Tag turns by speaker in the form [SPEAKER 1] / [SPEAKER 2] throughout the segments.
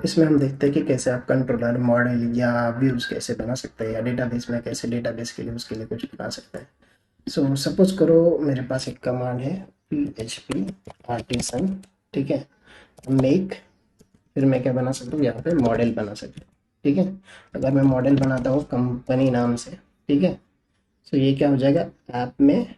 [SPEAKER 1] इसमें हम देखते हैं कि कैसे आप कंट्रोलर मॉडल या व्यूज़ कैसे बना सकते हैं, या डेटाबेस में कैसे डेटाबेस के लिए उसके लिए कुछ बना सकते हैं। सपोज करो मेरे पास एक कमांड है PHP आर्टिसन, ठीक है, मेक, फिर मैं क्या बना सकता हूँ यहाँ पे मॉडल बना सकता हूँ, ठीक है। अगर मैं मॉडल बनाता हूँ कंपनी नाम से, ठीक है, ये क्या हो जाएगा ऐप में,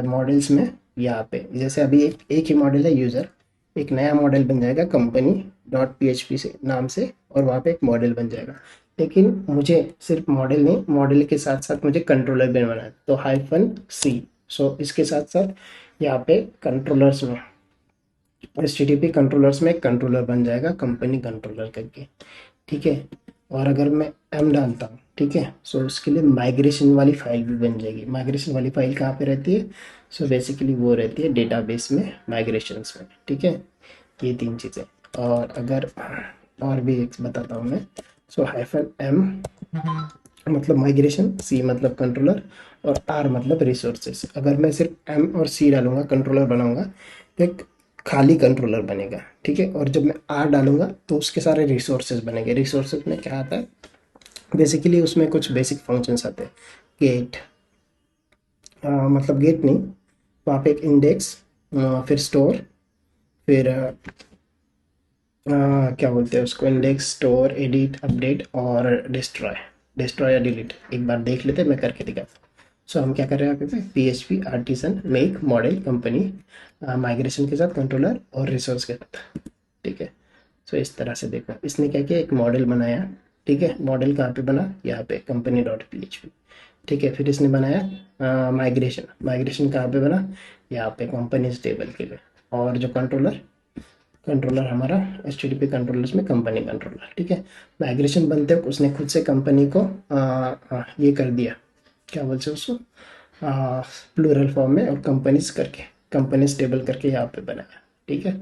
[SPEAKER 1] मॉडल्स में, यहाँ पे जैसे अभी एक ही मॉडल है यूज़र, एक नया मॉडल बन जाएगा कंपनी डॉट PHP से नाम से, और वहाँ पे एक मॉडल बन जाएगा। लेकिन मुझे सिर्फ मॉडल नहीं, मॉडल के साथ साथ मुझे कंट्रोलर भी बनाना है, तो -C। इसके साथ साथ यहाँ पे कंट्रोलर्स में, HTTP कंट्रोलर्स में एक कंट्रोलर बन जाएगा कंपनी कंट्रोलर करके, ठीक है। और अगर मैं M डालता हूँ, ठीक है, उसके लिए माइग्रेशन वाली फाइल भी बन जाएगी। माइग्रेशन वाली फाइल कहाँ पे रहती है? बेसिकली वो रहती है डेटाबेस में, माइग्रेशंस में, ठीक है। ये तीन चीज़ें। और अगर और भी एक बताता हूँ मैं, -M मतलब माइग्रेशन, C मतलब कंट्रोलर, और R मतलब रिसोर्सेस। अगर मैं सिर्फ M और C डालूंगा, कंट्रोलर बनाऊंगा, तो एक खाली कंट्रोलर बनेगा, ठीक है। और जब मैं R डालूंगा तो उसके सारे रिसोर्सेज बनेंगे। रिसोर्सेज में क्या आता है? बेसिकली उसमें कुछ बेसिक फंक्शंस आते हैं। गेट, मतलब गेट नहीं, वहाँ पे एक इंडेक्स, फिर स्टोर, फिर क्या बोलते हैं उसको, इंडेक्स, स्टोर, एडिट, अपडेट और डिस्ट्रॉय। डिस्ट्रॉय या डिलीट एक बार देख लेते हैं, मैं करके दिखाता हूँ। हम क्या कर रहे हैं यहाँ पे? PHP artisan make model company, migration के साथ कंट्रोलर और रिसोर्स के साथ, ठीक है। इस तरह से देखो, इसने क्या किया, एक मॉडल बनाया, ठीक है। मॉडल कहाँ पे बना? यहाँ पे कंपनी डॉट PHP, ठीक है। फिर इसने बनाया माइग्रेशन। माइग्रेशन कहाँ पे बना? यहाँ पे कंपनीज टेबल के लिए। और जो कंट्रोलर, कंट्रोलर हमारा HTTP कंट्रोलर्स में कंपनी कंट्रोलर, ठीक है। माइग्रेशन बनते वक्त उसने खुद से कंपनी को ये कर दिया, क्या बोलते हैं उसको, प्लूरल फॉर्म में, और कंपनीज करके, कंपनीज टेबल करके यहाँ पे बनाया, ठीक है।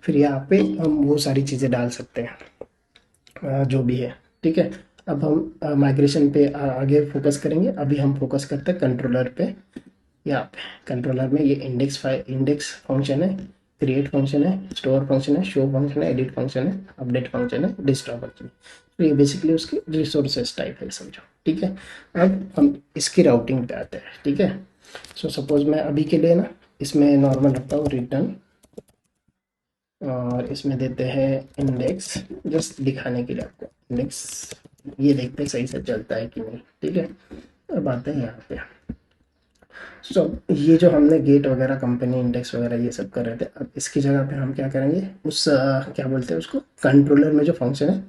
[SPEAKER 1] फिर यहाँ पे हम वो सारी चीज़ें डाल सकते हैं, जो भी है, ठीक है। अब हम माइग्रेशन पे आगे फोकस करेंगे। अभी हम फोकस करते हैं कंट्रोलर पे। यहाँ पे कंट्रोलर में ये इंडेक्स फाइल, इंडेक्स फंक्शन है, क्रिएट फंक्शन है, स्टोर फंक्शन है, शो फंक्शन है, एडिट फंक्शन है, अपडेट फंक्शन है, डिस्ट्रॉय फंक्शन है। तो ये बेसिकली उसकी रिसोर्सेस टाइप है, समझो, ठीक है। अब हम इसकी राउटिंग पे आते हैं, ठीक है। सपोज मैं अभी के लिए ना इसमें नॉर्मल रखता हूँ रिटर्न, और इसमें देते हैं इंडेक्स, जस्ट दिखाने के लिए आपको इंडेक्स। ये देखते हैं सही से चलता है कि नहीं, ठीक है। अब आते हैं यहाँ पे। ये जो हमने गेट वगैरह, कंपनी इंडेक्स वगैरह ये सब कर रहे थे, अब इसकी जगह पे हम क्या करेंगे, उस क्या बोलते हैं उसको, कंट्रोलर में जो फंक्शन है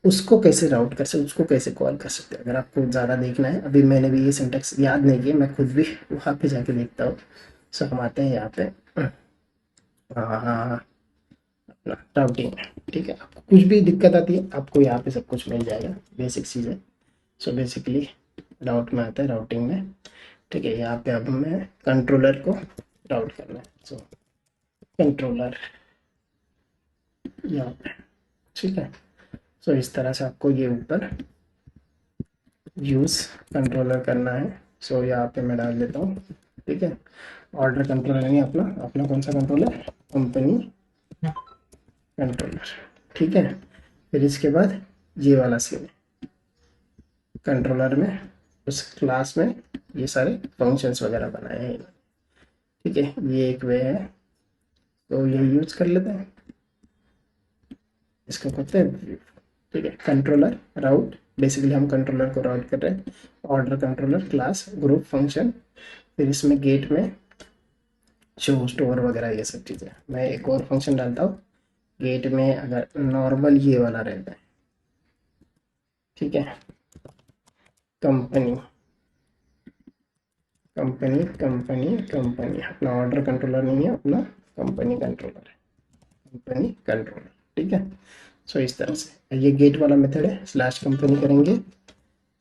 [SPEAKER 1] उसको कैसे राउट कर सकते, उसको कैसे कॉल कर सकते हैं। अगर आपको ज़्यादा देखना है, अभी मैंने भी ये सिंटेक्स याद नहीं किया, मैं खुद भी वहाँ पे जाके देखता हूँ। हम आते हैं यहाँ पे, हाँ, अपना राउटिंग, ठीक है। आपको कुछ भी दिक्कत आती है, आपको यहाँ पे सब कुछ मिल जाएगा, बेसिक चीज़ें। बेसिकली राउट में आता है, राउटिंग में, ठीक है। यहाँ पे अब हमें कंट्रोलर को राउट करना है, कंट्रोलर यहाँ पे, ठीक है। इस तरह से आपको ये ऊपर यूज़ कंट्रोलर करना है। यहाँ पे मैं डाल देता हूँ, ठीक है। ऑर्डर कंट्रोलर नहीं, अपना अपना कौन सा कंट्रोलर, कंपनी कंट्रोलर, ठीक है। फिर इसके बाद ये वाला सीन, कंट्रोलर में उस क्लास में ये सारे फंक्शंस वगैरह बनाए हैं, ठीक है। ये एक वे है, ये यूज कर लेते हैं, इसको करते हैं, ठीक है। कंट्रोलर राउट, बेसिकली हम कंट्रोलर को राउट कर रहे हैं। Order controller, class, group, function, फिर इसमें गेट में शो, स्टोर वगैरह ये सब चीज़ें। मैं एक और फंक्शन डालता हूँ गेट में, अगर नॉर्मल ये वाला रहता है, ठीक है। कंपनी कंपनी कंपनी कंपनी, अपना ऑर्डर कंट्रोलर नहीं है, अपना कंपनी कंट्रोलर है, कंपनी कंट्रोलर, ठीक है। इस तरह से ये गेट वाला मेथड है, स्लैश कंपनी करेंगे,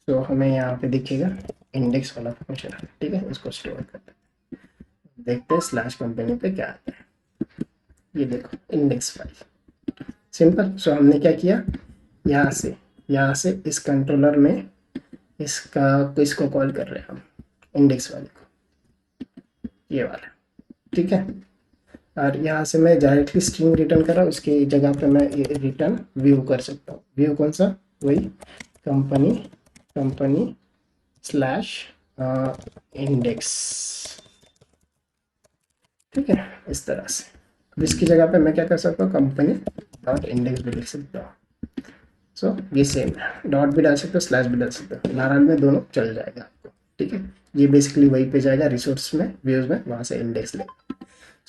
[SPEAKER 1] हमें यहाँ पे दिखेगा इंडेक्स वाला फंक्शन है, ठीक है। इसको स्टोर करते हैं, देखते हैं स्लैश कंपनी पे क्या आता है। ये देखो इंडेक्स फाइल, सिंपल। हमने क्या किया, यहाँ से यहाँ से इस कंट्रोलर में इसको कॉल कर रहे हैं हम, इंडेक्स वाले को, ये वाला, ठीक है। और यहाँ से मैं डायरेक्टली स्ट्रिंग रिटर्न कर रहा हूँ, उसकी जगह पे मैं रिटर्न व्यू कर सकता हूँ। व्यू कौन सा, वही कंपनी कंपनी स्लैश इंडेक्स, ठीक है, इस तरह से। अब इसकी जगह पे मैं क्या कर सकता हूँ, कंपनी डॉट इंडेक्स भी लिख सकता हूँ। सो ये सेम है, डॉट भी डाल सकते हो, स्लैश भी डाल सकते हो, लाराल में दोनों चल जाएगा आपको, ठीक है। ये बेसिकली वहीं पे जाएगा रिसोर्स में, व्यूज में, वहाँ से इंडेक्स ले।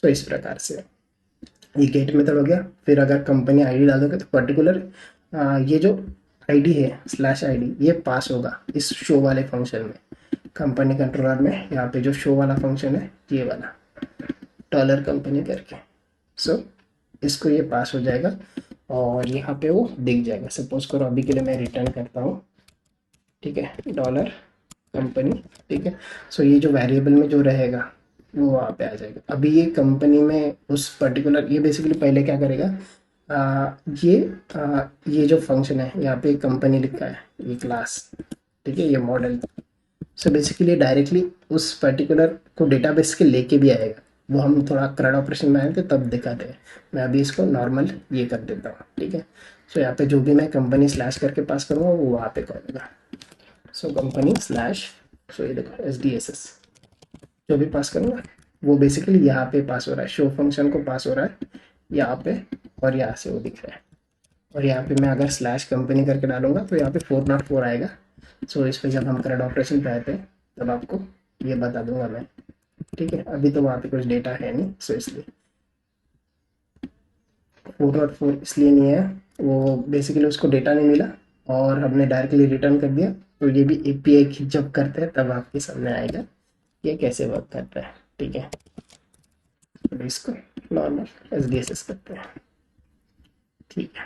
[SPEAKER 1] तो इस प्रकार से ये गेट मेथड हो गया। फिर अगर कंपनी आईडी डालोगे तो पर्टिकुलर ये जो आईडी है स्लैश आईडी, ये पास होगा इस शो वाले फंक्शन में, कंपनी कंट्रोलर में। यहाँ पे जो शो वाला फंक्शन है ये वाला डॉलर कंपनी करके, सो इसको ये पास हो जाएगा और यहाँ पे वो दिख जाएगा। सपोज करो अभी के लिए मैं रिटर्न करता हूँ, ठीक है, डॉलर कंपनी, ठीक है। सो ये जो वेरिएबल में जो रहेगा वो वहाँ पे आ जाएगा। अभी ये कंपनी में उस पर्टिकुलर, ये बेसिकली पहले क्या करेगा, ये जो फंक्शन है यहाँ पे कंपनी लिखा है, ये क्लास, ठीक है, ये मॉडल। सो बेसिकली डायरेक्टली उस पर्टिकुलर को डेटाबेस के लेके भी आएगा। वो हम थोड़ा क्रड ऑपरेशन में आए थे तब दिखाते हैं। मैं अभी इसको नॉर्मल ये कर देता हूँ, ठीक है। सो यहाँ पे जो भी मैं कंपनी स्लैश करके पास करूँगा वो वहाँ पे करूँगा। सो कंपनी स्लैश, सो ये देखो एस डी एस एस जो भी पास करूँगा वो बेसिकली यहाँ पे पास हो रहा है, शो फंक्शन को पास हो रहा है यहाँ पे, और यहाँ से वो दिख रहा है। और यहाँ पे मैं अगर स्लैश कंपनी करके डालूंगा तो यहाँ पे 404 आएगा। सो इस पे जब हम करंट ऑपरेशन पे आते हैं तब आपको ये बता दूंगा मैं, ठीक है। अभी तो वहाँ पे कुछ डेटा है नहीं, सो इसलिए 404 इसलिए नहीं है, वो बेसिकली उसको डेटा नहीं मिला और हमने डायरेक्टली रिटर्न कर दिया। तो ये भी एपीआई जब करते हैं तब आपके सामने आएगा ये कैसे वर्क करता है, ठीक है। तो इसको normal S D S S करते हैं, ठीक है।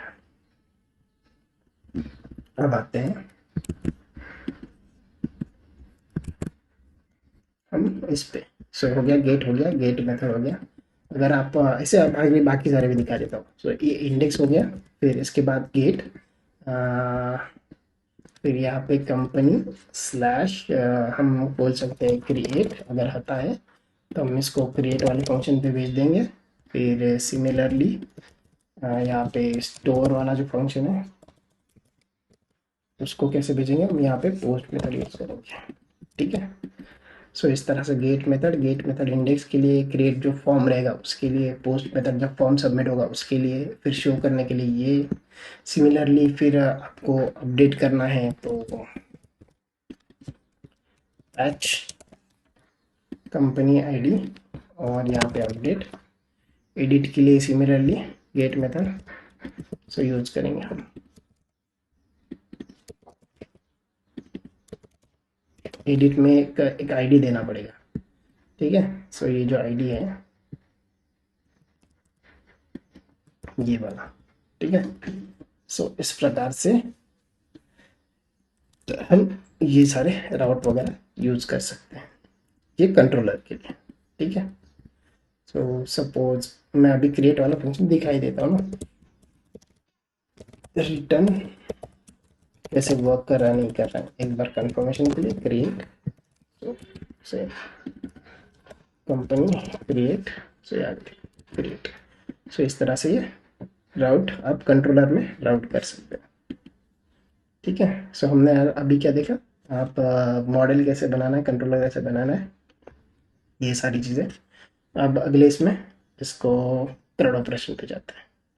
[SPEAKER 1] अब आते हैं हम इस पे। सो हो गया, गेट हो गया, गेट मेथड हो गया। अगर आप ऐसे आप आगे बाकी सारे भी दिखा देता हूँ। सो ये इंडेक्स हो गया, फिर इसके बाद गेट, फिर यहाँ पे कंपनी स्लैश, हम बोल सकते हैं क्रिएट, अगर आता है तो हम इसको क्रिएट वाले फंक्शन पे भेज देंगे। फिर सिमिलरली यहाँ पे स्टोर वाला जो फंक्शन है उसको कैसे भेजेंगे, हम यहाँ पे पोस्ट मेथड यूज करेंगे, ठीक है। सो इस तरह से गेट मेथड इंडेक्स के लिए, क्रिएट जो फॉर्म रहेगा उसके लिए, पोस्ट मेथड जब फॉर्म सबमिट होगा उसके लिए, फिर शो करने के लिए ये। सिमिलरली फिर आपको अपडेट करना है तो पैच कंपनी आईडी, और यहाँ पे अपडेट। एडिट के लिए similarly get method so use करेंगे हम। एडिट में एक आईडी देना पड़ेगा, ठीक है। सो ये जो आईडी है ये वाला, ठीक है। सो इस प्रकार से हम ये सारे राउट वगैरह यूज कर सकते हैं ये कंट्रोलर के लिए, ठीक है। सो सपोज मैं अभी क्रिएट वाला फंक्शन दिखाई देता हूँ ना, रिटर्न कैसे वर्क कर रहा है नहीं कर रहा है, एक बार कंफर्मेशन के लिए क्रिएट, तो से कंपनी क्रिएट, सो यार क्रिएट। सो इस तरह से ये राउट आप कंट्रोलर में राउट कर सकते हैं, ठीक है। सो हमने अभी क्या देखा, आप मॉडल कैसे बनाना है, कंट्रोलर कैसे बनाना है, ये सारी चीज़ें। अब अगले इसमें इसको थर्ड ऑपरेशन पे जाते हैं।